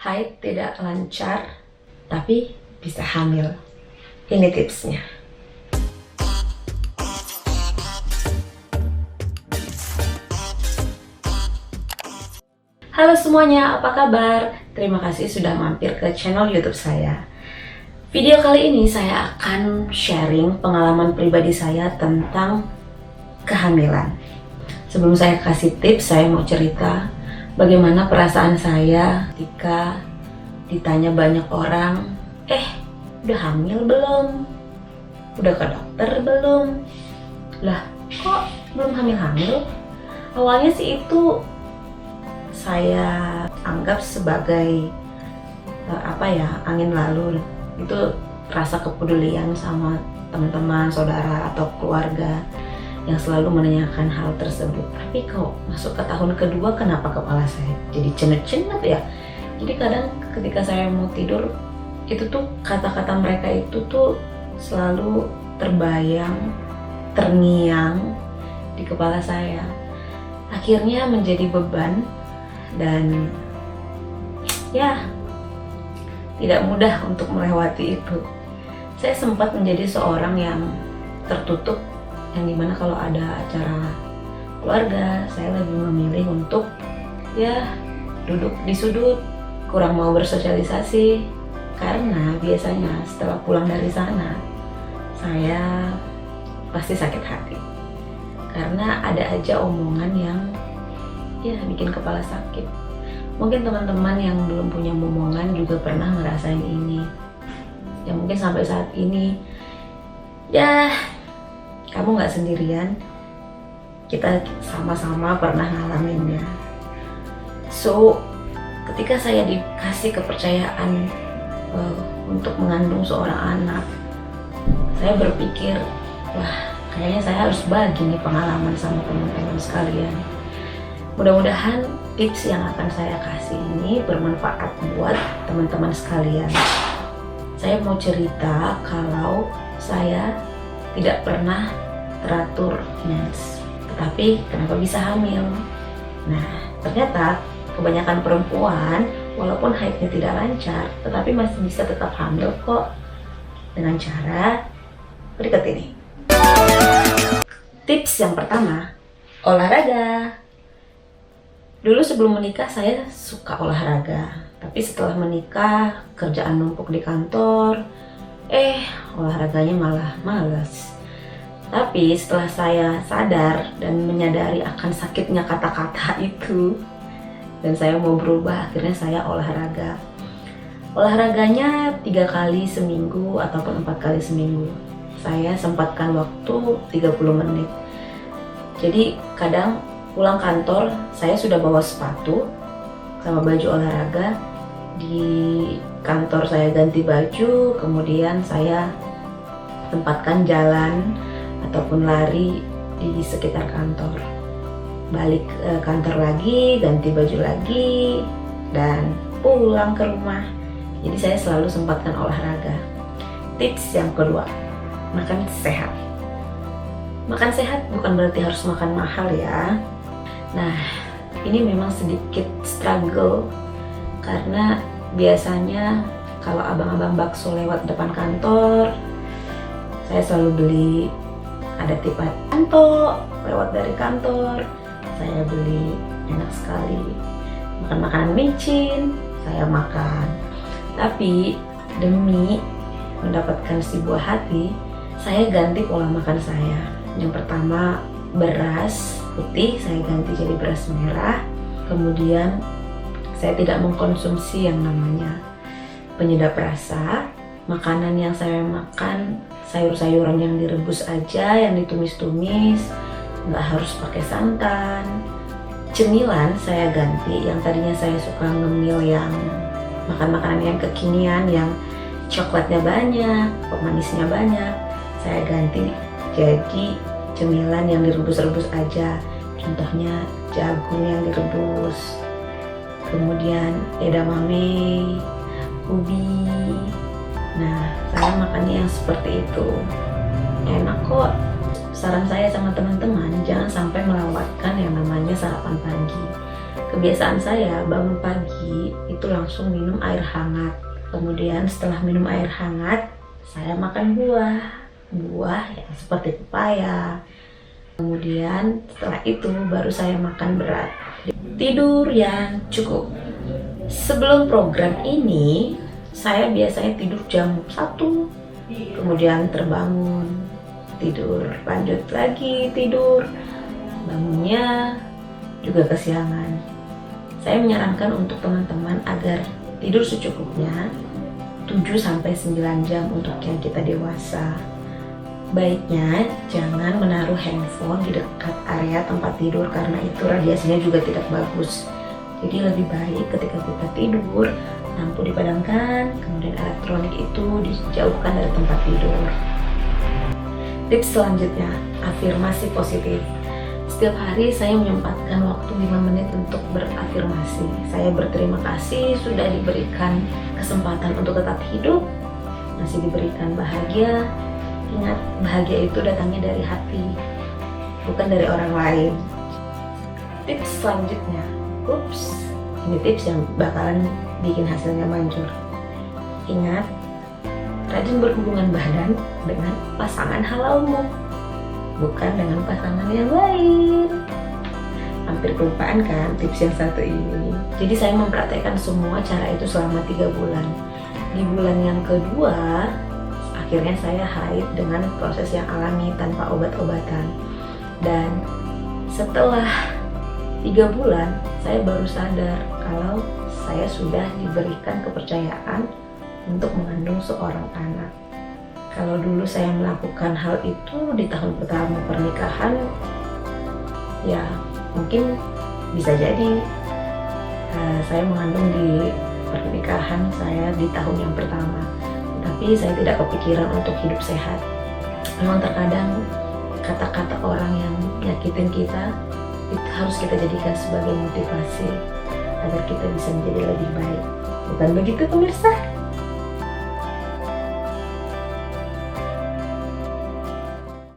haid tidak lancar, tapi bisa hamil. Ini tipsnya. Halo semuanya, apa kabar? Terima kasih sudah mampir ke channel YouTube saya. Video kali ini saya akan sharing pengalaman pribadi saya tentang kehamilan. Sebelum saya kasih tips, saya mau cerita bagaimana perasaan saya ketika ditanya banyak orang, udah hamil belum? Udah ke dokter belum? Lah, kok belum hamil-hamil? Awalnya sih itu saya anggap sebagai angin lalu. Itu rasa kepedulian sama teman-teman, saudara atau keluarga yang selalu menanyakan hal tersebut. Tapi kok masuk ke tahun kedua, kenapa kepala saya jadi cenut-cenut ya? Jadi kadang ketika saya mau tidur, itu tuh kata-kata mereka itu tuh selalu terbayang, terngiang di kepala saya. Akhirnya menjadi beban dan ya tidak mudah untuk melewati itu. Saya sempat menjadi seorang yang tertutup, yang dimana kalau ada acara keluarga, saya lebih memilih untuk duduk di sudut, kurang mau bersosialisasi, karena biasanya setelah pulang dari sana saya pasti sakit hati, karena ada aja omongan yang bikin kepala sakit. Mungkin teman-teman yang belum punya momongan juga pernah ngerasain ini. Ya mungkin sampai saat ini kamu nggak sendirian, kita sama-sama pernah ngalaminnya. So, ketika saya dikasih kepercayaan untuk mengandung seorang anak, saya berpikir, wah kayaknya saya harus bagi nih pengalaman sama teman-teman sekalian. Mudah-mudahan tips yang akan saya kasih ini bermanfaat buat teman-teman sekalian. Saya mau cerita kalau saya tidak pernah teratur mens, tetapi kenapa bisa hamil? Nah, ternyata kebanyakan perempuan walaupun haidnya tidak lancar, tetapi masih bisa tetap hamil kok, dengan cara berikut ini. Tips yang pertama, olahraga. Dulu sebelum menikah saya suka olahraga, tapi setelah menikah kerjaan numpuk di kantor, olahraganya malah malas. Tapi setelah saya sadar dan menyadari akan sakitnya kata-kata itu, dan saya mau berubah, akhirnya saya olahraga. Olahraganya 3 kali seminggu ataupun 4 kali seminggu. Saya sempatkan waktu 30 menit. Jadi kadang pulang kantor, saya sudah bawa sepatu sama baju olahraga. Di kantor saya ganti baju, kemudian saya tempatkan jalan ataupun lari di sekitar kantor. Balik ke kantor lagi, ganti baju lagi, dan pulang ke rumah. Jadi saya selalu sempatkan olahraga. Tips yang kedua, makan sehat. Makan sehat bukan berarti harus makan mahal ya. Nah, ini memang sedikit struggle, karena biasanya kalau abang-abang bakso lewat depan kantor, saya selalu beli. Ada tipe kanto lewat dari kantor, saya beli, enak sekali. Makan makanan micin, saya makan. Tapi demi mendapatkan si buah hati, saya ganti pola makan saya. Yang pertama, beras putih saya ganti jadi beras merah. Kemudian saya tidak mengkonsumsi yang namanya penyedap rasa. Makanan yang saya makan sayur-sayuran yang direbus aja, yang ditumis-tumis, nggak harus pakai santan. Cemilan saya ganti, yang tadinya saya suka ngemil yang makan makanan yang kekinian, yang coklatnya banyak, pemanisnya banyak, saya ganti jadi cemilan yang direbus-rebus aja. Contohnya jagung yang direbus, kemudian edamame, ubi. Nah, saya makannya yang seperti itu. Enak kok. Saran saya sama teman-teman, jangan sampai melewatkan yang namanya sarapan pagi. Kebiasaan saya bangun pagi itu langsung minum air hangat. Kemudian setelah minum air hangat, saya makan buah ya seperti pepaya. Kemudian setelah itu baru saya makan berat. Tidur yang cukup. Sebelum program ini, saya biasanya tidur jam 1, kemudian terbangun, tidur, lanjut lagi tidur, bangunnya juga kesiangan. Saya menyarankan untuk teman-teman agar tidur secukupnya 7-9 jam untuk yang kita dewasa. Baiknya jangan menaruh handphone di dekat area tempat tidur karena itu radiasinya juga tidak bagus. Jadi lebih baik ketika kita tidur, lampu dipadamkan, kemudian elektronik itu dijauhkan dari tempat tidur. Tips selanjutnya, afirmasi positif. Setiap hari saya menyempatkan waktu 5 menit untuk berafirmasi. Saya berterima kasih sudah diberikan kesempatan untuk tetap hidup, masih diberikan bahagia. Ingat, bahagia itu datangnya dari hati, bukan dari orang lain. Tips selanjutnya, ini tips yang bakalan bikin hasilnya manjur. Ingat, rajin berhubungan badan dengan pasangan halalmu, bukan dengan pasangan yang lain. Hampir kelupaan kan tips yang satu ini. Jadi saya mempraktekkan semua cara itu selama 3 bulan. Di bulan yang kedua, akhirnya saya haid dengan proses yang alami tanpa obat-obatan. Dan setelah 3 bulan, saya baru sadar kalau saya sudah diberikan kepercayaan untuk mengandung seorang anak. Kalau dulu saya melakukan hal itu di tahun pertama pernikahan, ya mungkin bisa jadi saya mengandung di pernikahan saya di tahun yang pertama. Tapi saya tidak kepikiran untuk hidup sehat. Memang terkadang kata-kata orang yang nyakitin kita itu harus kita jadikan sebagai motivasi agar kita bisa menjadi lebih baik. Bukan begitu pemirsa?